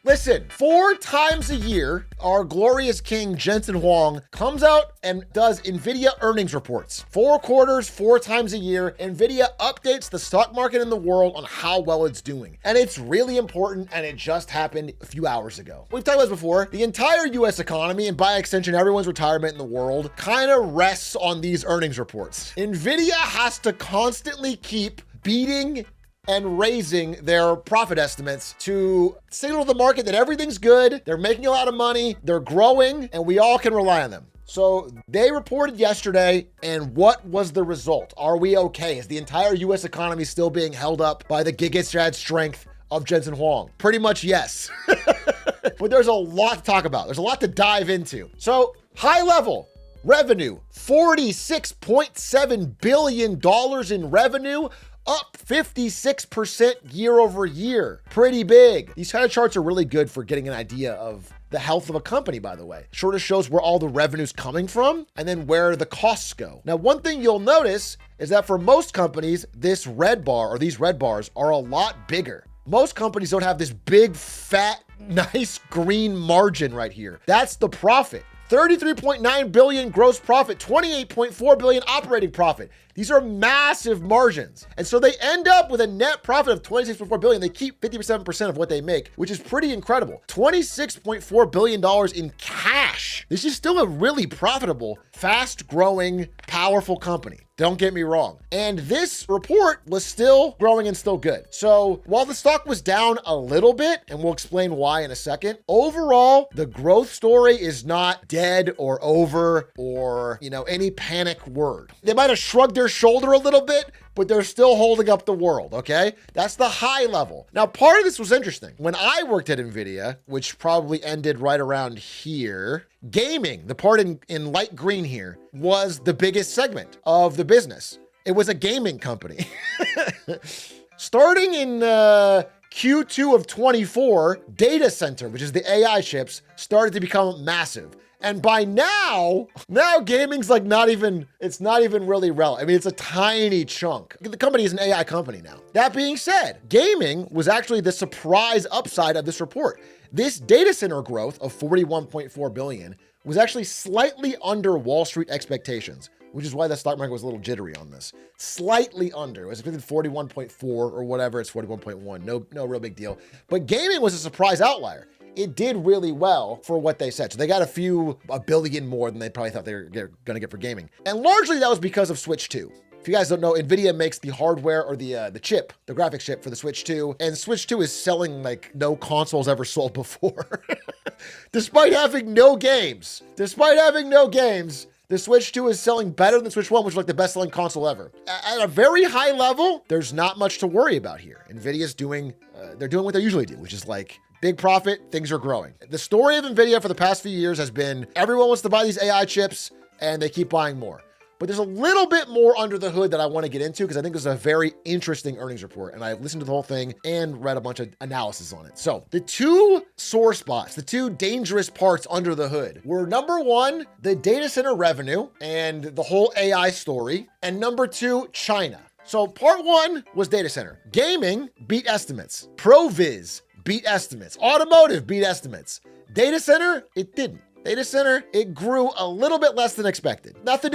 Listen, 4 times a year, our glorious king Jensen Huang comes out and does Nvidia earnings reports. 4 quarters, 4 times a year, Nvidia updates the stock market in the world on how well it's doing. And it's really important, and it just happened a few hours ago. We've talked about this before. The entire US economy, and by extension, everyone's retirement in the world, kind of rests on these earnings reports. Nvidia has to constantly keep beating and raising their profit estimates to signal to the market that everything's good, they're making a lot of money, they're growing, and we all can rely on them. So they reported yesterday, and what was the result? Are we okay? Is the entire US economy still being held up by the gigatrad strength of Jensen Huang? Pretty much yes. But there's a lot to talk about. There's a lot to dive into. So high level, revenue, $46.7 billion in revenue, up 56% year over year. Pretty big. These kind of charts are really good for getting an idea of the health of a company, by the way. Sort of shows where all the revenue's coming from and then where the costs go. Now, one thing you'll notice is that for most companies, this red bar or these red bars are a lot bigger. Most companies don't have this big, fat, nice green margin right here. That's the profit. 33.9 billion gross profit, 28.4 billion operating profit. These are massive margins. And so they end up with a net profit of 26.4 billion. They keep 57% of what they make, which is pretty incredible. $26.4 billion in cash. This is still a really profitable, fast growing, powerful company. Don't get me wrong. And this report was still growing and still good. So while the stock was down a little bit, and we'll explain why in a second, overall, the growth story is not dead or over or, any panic word. They might have shrugged their shoulder a little bit, but they're still holding up the world, okay? That's the high level. Now, part of this was interesting. When I worked at Nvidia, which probably ended right around here, gaming, the part in light green here, was the biggest segment of the business. It was a gaming company. Starting in Q2 of 24, data center, which is the AI chips, started to become massive. And by now gaming's like it's not even really relevant. I mean, it's a tiny chunk. The company is an AI company now. That being said, gaming was actually the surprise upside of this report. This data center growth of 41.4 billion was actually slightly under Wall Street expectations, which is why the stock market was a little jittery on this. Slightly under. It was expected 41.4 or whatever. It's 41.1. No real big deal. But gaming was a surprise outlier. It did really well for what they said. So they got a billion more than they probably thought they were going to get for gaming. And largely that was because of Switch 2. If you guys don't know, Nvidia makes the hardware or the chip, the graphics chip for the Switch 2, and Switch 2 is selling like no consoles ever sold before. Despite having no games, the Switch 2 is selling better than the Switch 1, which is like the best-selling console ever. At a very high level, there's not much to worry about here. Nvidia's doing what they usually do, which is like big profit, things are growing. The story of Nvidia for the past few years has been everyone wants to buy these AI chips and they keep buying more. But there's a little bit more under the hood that I want to get into because I think this is a very interesting earnings report. And I listened to the whole thing and read a bunch of analysis on it. So the two sore spots, the two dangerous parts under the hood were number one, the data center revenue and the whole AI story. And number two, China. So part one was data center. Gaming beat estimates. ProViz beat estimates. Automotive beat estimates. Data center, it didn't. Data center, it grew a little bit less than expected. Nothing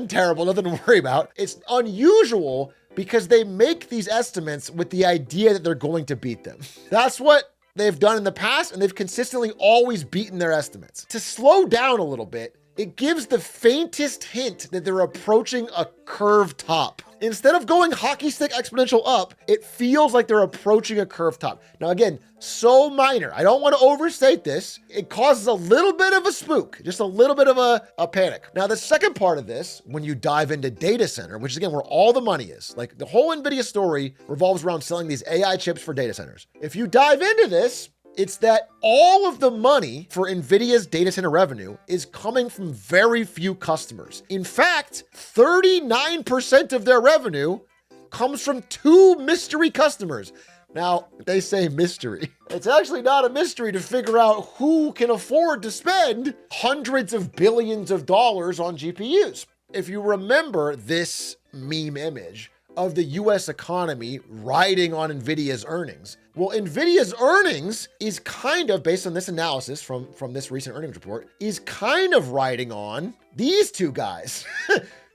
terrible, nothing to worry about. It's unusual because they make these estimates with the idea that they're going to beat them. That's what they've done in the past, and they've consistently always beaten their estimates. To slow down a little bit, it gives the faintest hint that they're approaching a curved top. Instead of going hockey stick exponential up, it feels like they're approaching a curved top. Now again, so minor. I don't want to overstate this. It causes a little bit of a spook, just a little bit of a panic. Now the second part of this, when you dive into data center, which is again where all the money is, like the whole Nvidia story revolves around selling these AI chips for data centers. If you dive into this, it's that all of the money for Nvidia's data center revenue is coming from very few customers. In fact, 39% of their revenue comes from 2 mystery customers. Now, they say mystery. It's actually not a mystery to figure out who can afford to spend hundreds of billions of dollars on GPUs. If you remember this meme image of the US economy riding on Nvidia's earnings. Well, Nvidia's earnings is kind of, based on this analysis from this recent earnings report, is kind of riding on these two guys.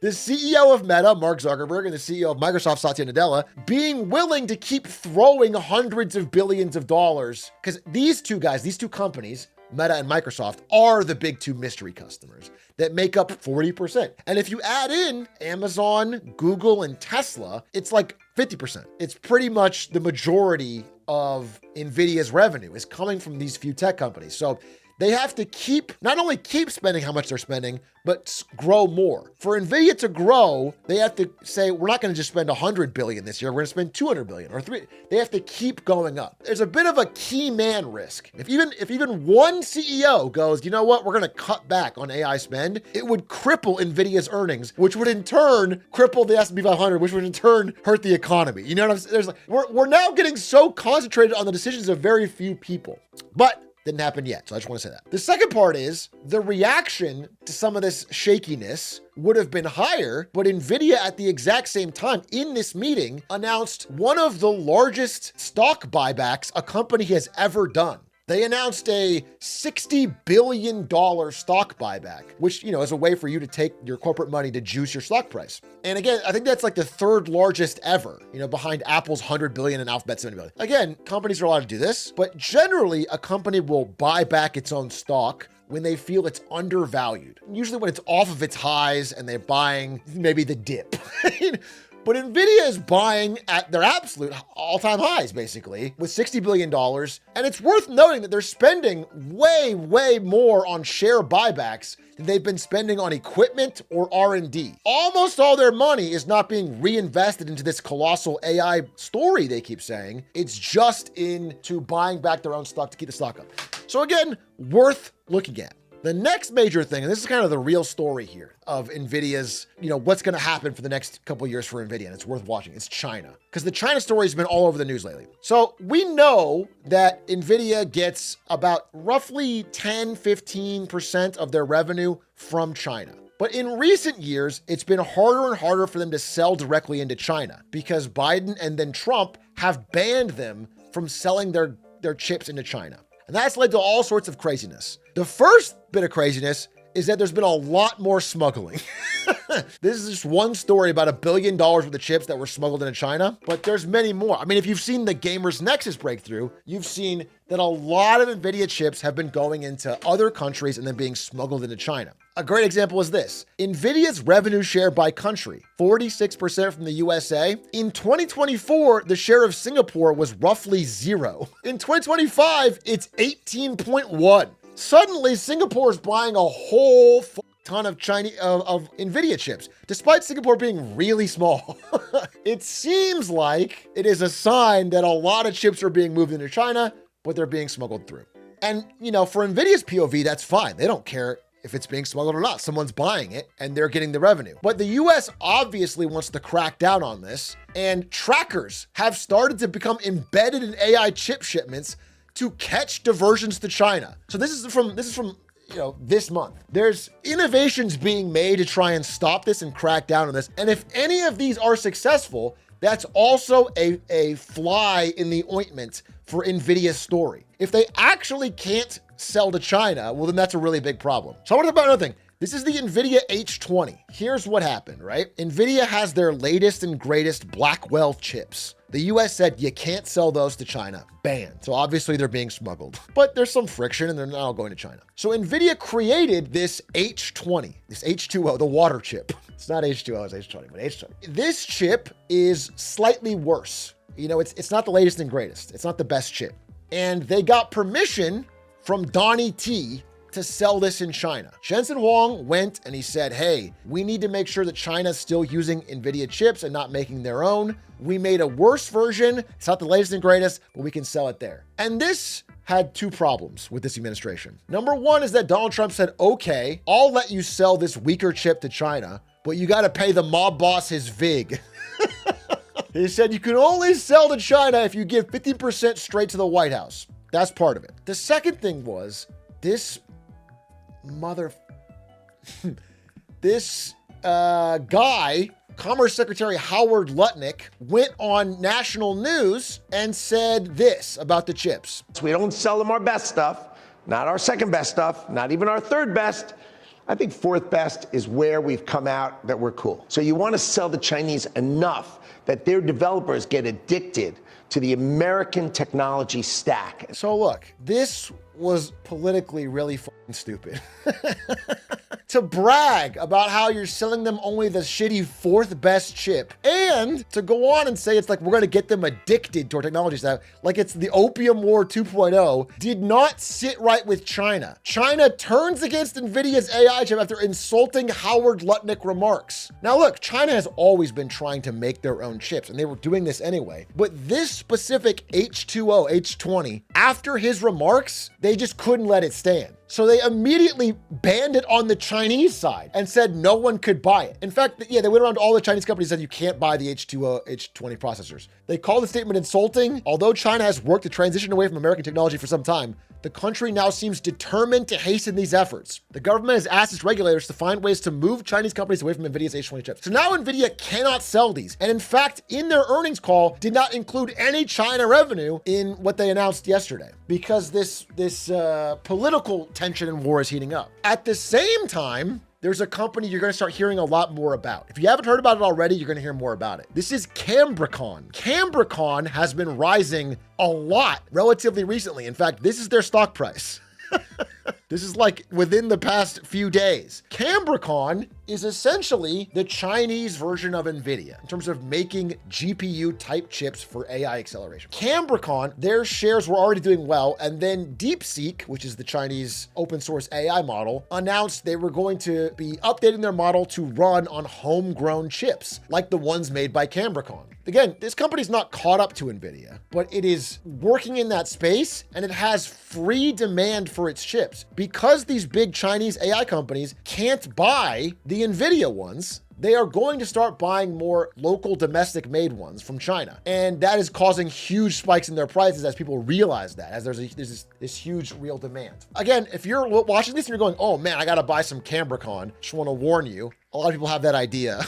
The CEO of Meta, Mark Zuckerberg, and the CEO of Microsoft, Satya Nadella, being willing to keep throwing hundreds of billions of dollars, because these two guys, these two companies, Meta and Microsoft, are the big two mystery customers that make up 40%. And if you add in Amazon, Google, and Tesla, it's like 50%. It's pretty much the majority of Nvidia's revenue is coming from these few tech companies. So they have to not only keep spending how much they're spending, but grow more. For Nvidia to grow, they have to say, we're not going to just spend 100 billion this year. We're going to spend 200 billion or they have to keep going up. There's a bit of a key man risk. If even one CEO goes, you know what, we're going to cut back on AI spend, it would cripple Nvidia's earnings, which would in turn cripple the S&P 500, which would in turn hurt the economy. You know what I'm saying? We're now getting so concentrated on the decisions of very few people. But didn't happen yet, so I just want to say that. The second part is the reaction to some of this shakiness would have been higher, but Nvidia at the exact same time in this meeting announced one of the largest stock buybacks a company has ever done. They announced a $60 billion stock buyback, which, is a way for you to take your corporate money to juice your stock price. And again, I think that's like the third largest ever, behind Apple's 100 billion and Alphabet's 70 billion. Again, companies are allowed to do this, but generally a company will buy back its own stock when they feel it's undervalued. Usually when it's off of its highs and they're buying maybe the dip. But Nvidia is buying at their absolute all-time highs, basically, with $60 billion. And it's worth noting that they're spending way, way more on share buybacks than they've been spending on equipment or R&D. Almost all their money is not being reinvested into this colossal AI story they keep saying. It's just into buying back their own stock to keep the stock up. So again, worth looking at. The next major thing, and this is kind of the real story here of Nvidia's, what's going to happen for the next couple of years for Nvidia, and it's worth watching, it's China. Because the China story has been all over the news lately. So we know that Nvidia gets about roughly 10-15% of their revenue from China. But in recent years, it's been harder and harder for them to sell directly into China because Biden and then Trump have banned them from selling their chips into China. And that's led to all sorts of craziness. The first bit of craziness is that there's been a lot more smuggling. This is just one story about $1 billion worth of chips that were smuggled into China, but there's many more. I mean, if you've seen the Gamers Nexus breakthrough, you've seen that a lot of Nvidia chips have been going into other countries and then being smuggled into China. A great example is this. Nvidia's revenue share by country, 46% from the USA. In 2024, the share of Singapore was roughly 0. In 2025, it's 18.1. Suddenly, Singapore is buying a whole ton of Nvidia chips, despite Singapore being really small. It seems like it is a sign that a lot of chips are being moved into China, but they're being smuggled through. And, for Nvidia's POV, that's fine. They don't care if it's being smuggled or not. Someone's buying it and they're getting the revenue. But the US obviously wants to crack down on this, and trackers have started to become embedded in AI chip shipments to catch diversions to China. So this is from this month. There's innovations being made to try and stop this and crack down on this. And if any of these are successful, that's also a fly in the ointment for Nvidia's story. If they actually can't sell to China, well, then that's a really big problem. So I want to talk about another thing. This is the Nvidia H20. Here's what happened, right? Nvidia has their latest and greatest Blackwell chips. The US said you can't sell those to China, banned. So obviously they're being smuggled, but there's some friction and they're not all going to China. So Nvidia created this H20, this H2O, the water chip. It's not H2O, it's H20, but H20. This chip is slightly worse. It's not the latest and greatest. It's not the best chip. And they got permission from Donnie T to sell this in China. Jensen Huang went and he said, hey, we need to make sure that China's still using Nvidia chips and not making their own. We made a worse version. It's not the latest and greatest, but we can sell it there. And this had two problems with this administration. Number one is that Donald Trump said, okay, I'll let you sell this weaker chip to China, but you got to pay the mob boss his VIG. He said you can only sell to China if you give 50% straight to the White House. That's part of it. The second thing was this guy Commerce Secretary Howard Lutnick went on national news and said this about the chips. We don't sell them our best stuff, not our second best stuff, not even our third best. I think fourth best is where we've come out that we're cool. So you want to sell the Chinese enough that their developers get addicted to the American technology stack. So look, this was politically really fucking stupid. To brag about how you're selling them only the shitty fourth best chip, and to go on and say it's like we're going to get them addicted to our technology stack, like it's the opium war 2.0, did not sit right with China. China turns against Nvidia's AI chip after insulting Howard Lutnick remarks. Now look, China has always been trying to make their own chips, and they were doing this anyway, but this specific H2O, H20, after his remarks, they just couldn't let it stand. So they immediately banned it on the Chinese side and said no one could buy it. In fact, yeah, they went around to all the Chinese companies and said you can't buy the H2O, H20 processors. They called the statement insulting. Although China has worked to transition away from American technology for some time, the country now seems determined to hasten these efforts. The government has asked its regulators to find ways to move Chinese companies away from Nvidia's H20 chips. So now Nvidia cannot sell these. And in fact, in their earnings call, did not include any China revenue in what they announced yesterday, because this political tension and war is heating up. At the same time, there's a company you're going to start hearing a lot more about. If you haven't heard about it already, you're going to hear more about it. This is Cambricon. Cambricon has been rising a lot relatively recently. In fact, this is their stock price. This is like within the past few days. Cambricon is essentially the Chinese version of Nvidia in terms of making GPU type chips for AI acceleration. Cambricon, their shares were already doing well, and then DeepSeek, which is the Chinese open source AI model, announced they were going to be updating their model to run on homegrown chips, like the ones made by Cambricon. Again, this company's not caught up to Nvidia, but it is working in that space, and it has free demand for its chips. Because these big Chinese AI companies can't buy the Nvidia ones, they are going to start buying more local domestic made ones from China. And that is causing huge spikes in their prices as people realize that, as there's this huge real demand. Again, if you're watching this and you're going, oh man, I gotta buy some Cambricon, just wanna warn you, a lot of people have that idea.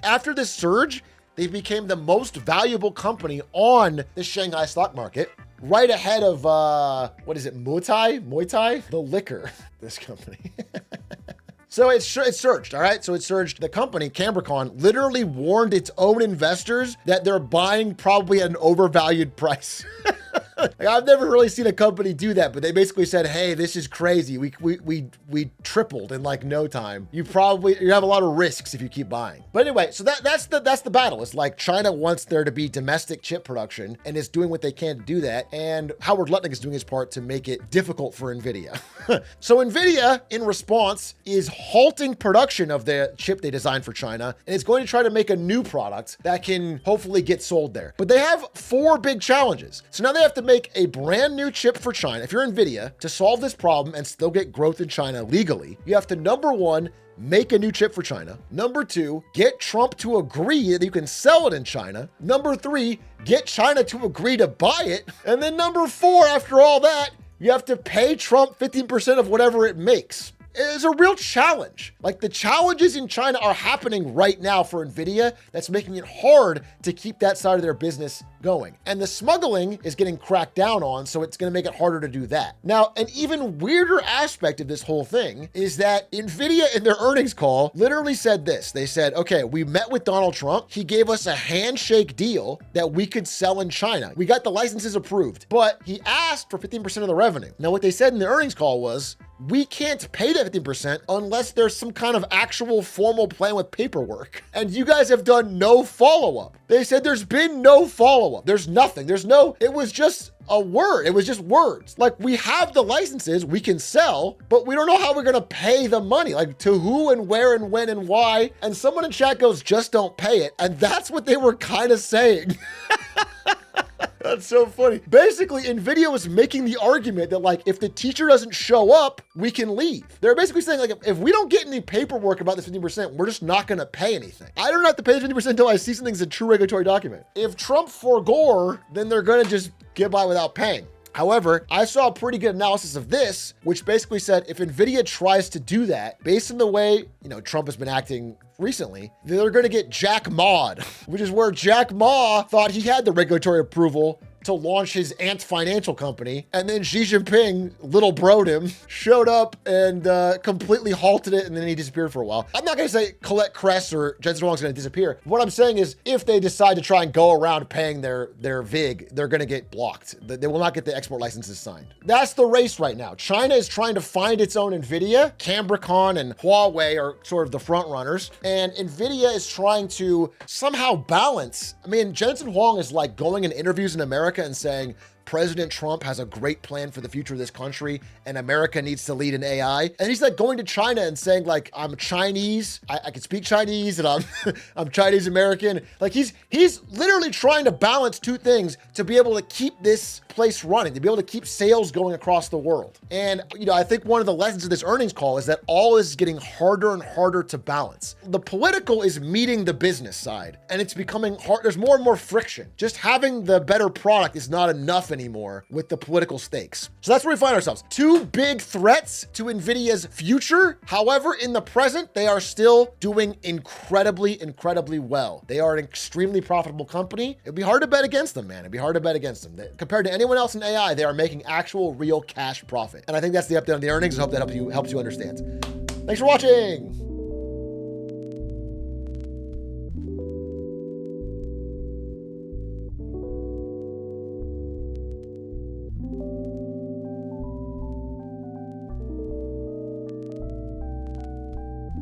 After this surge, they became the most valuable company on the Shanghai stock market, right ahead of, what is it, Muay Thai? The liquor, this company. So it surged, all right? So it surged. The company, Cambricon, literally warned its own investors that they're buying probably at an overvalued price. Like, I've never really seen a company do that, but they basically said, hey, this is crazy. We tripled in like no time. You have a lot of risks if you keep buying. But anyway, so that's the battle. It's like China wants there to be domestic chip production and is doing what they can to do that. And Howard Lutnick is doing his part to make it difficult for Nvidia. So Nvidia, in response, is halting production of the chip they designed for China, and it's going to try to make a new product that can hopefully get sold there. But they have 4 big challenges. So now they have to make a brand new chip for China. If you're Nvidia, to solve this problem and still get growth in China legally, you have to, number 1, make a new chip for China. Number 2, get Trump to agree that you can sell it in China. Number 3, get China to agree to buy it. And then number 4, after all that, you have to pay Trump 15% of whatever it makes. It's a real challenge. Like, the challenges in China are happening right now for Nvidia. That's making it hard to keep that side of their business going. And the smuggling is getting cracked down on, so it's going to make it harder to do that. Now, an even weirder aspect of this whole thing is that Nvidia in their earnings call literally said this. They said, okay, we met with Donald Trump. He gave us a handshake deal that we could sell in China. We got the licenses approved, but he asked for 15% of the revenue. Now, what they said in the earnings call was, we can't pay that 15% unless there's some kind of actual formal plan with paperwork. And you guys have done no follow-up. They said there's been no follow-up. There's nothing. It was just a word. It was just words. Like, we have the licenses, we can sell, but we don't know how we're going to pay the money. Like, to who and where and when and why. And someone in chat goes, just don't pay it. And that's what they were kind of saying. That's so funny. Basically, Nvidia was making the argument that, like, if the teacher doesn't show up, we can leave. They're basically saying, like, if we don't get any paperwork about this 15%, we're just not going to pay anything. I don't have to pay the 15% until I see something's a true regulatory document. If Trump forgore, then they're going to just get by without paying. However, I saw a pretty good analysis of this, which basically said if Nvidia tries to do that, based on the way, Trump has been acting recently, they're going to get Jack Ma'd, which is where Jack Ma thought he had the regulatory approval to launch his Ant financial company. And then Xi Jinping, little broed him, showed up and completely halted it, and then he disappeared for a while. I'm not gonna say Colette Kress or Jensen Huang's gonna disappear. What I'm saying is if they decide to try and go around paying their VIG, they're gonna get blocked. They will not get the export licenses signed. That's the race right now. China is trying to find its own Nvidia. Cambricon and Huawei are sort of the front runners. And Nvidia is trying to somehow balance. I mean, Jensen Huang is like going in interviews in America and saying President Trump has a great plan for the future of this country and America needs to lead in AI. And he's like going to China and saying like, I'm Chinese, I can speak Chinese, and I'm Chinese American. Like he's literally trying to balance two things to be able to keep this place running, to be able to keep sales going across the world. And, I think one of the lessons of this earnings call is that all is getting harder and harder to balance. The political is meeting the business side, and it's becoming hard. There's more and more friction. Just having the better product is not enough anymore with the political stakes. So that's where we find ourselves. Two big threats to Nvidia's future. However, in the present, they are still doing incredibly, incredibly well. They are an extremely profitable company. It'd be hard to bet against them, man. It'd be hard to bet against them. Compared to anyone else in AI, they are making actual real cash profit. And I think that's the update on the earnings. I hope that helps you understand. Thanks for watching.